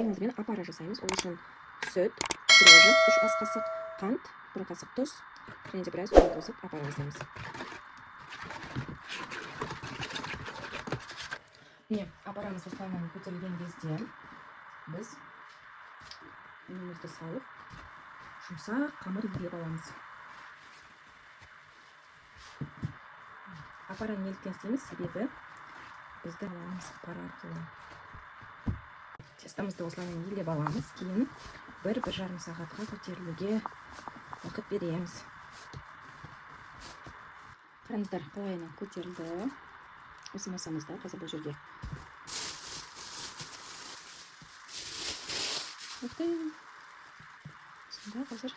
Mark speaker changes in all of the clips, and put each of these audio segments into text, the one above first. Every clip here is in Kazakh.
Speaker 1: ең алдымен опара жасаймыз. Ол үшін сүт, дрожжи, 3 ас қасық қант, 1 қасық тұз және де біраз ұн қосып опара жасаймыз. Міне, опарамыз осылайынан көтерілген кезде біз ұнымызды салып, жұмсақ қамыр илеп аламыз. Опараны неліктен істейміз? Себебі бізді аламыз опара арқылы. Тестамызды осылайынан илеп аламыз. Кейін 1-1,5 сағатқа көтерілуге уақыт береміз. Қараңыздар, қалайынан көтерілді. Осы массамызда қазір бұл жерге сонда қазір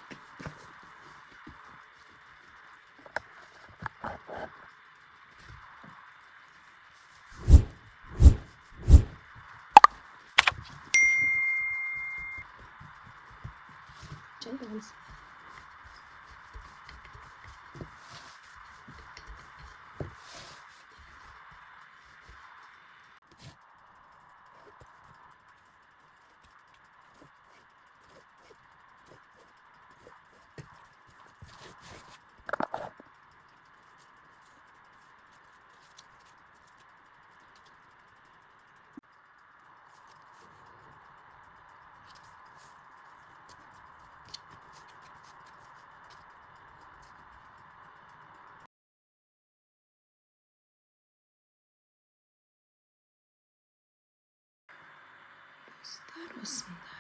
Speaker 1: чай аламыз. Осында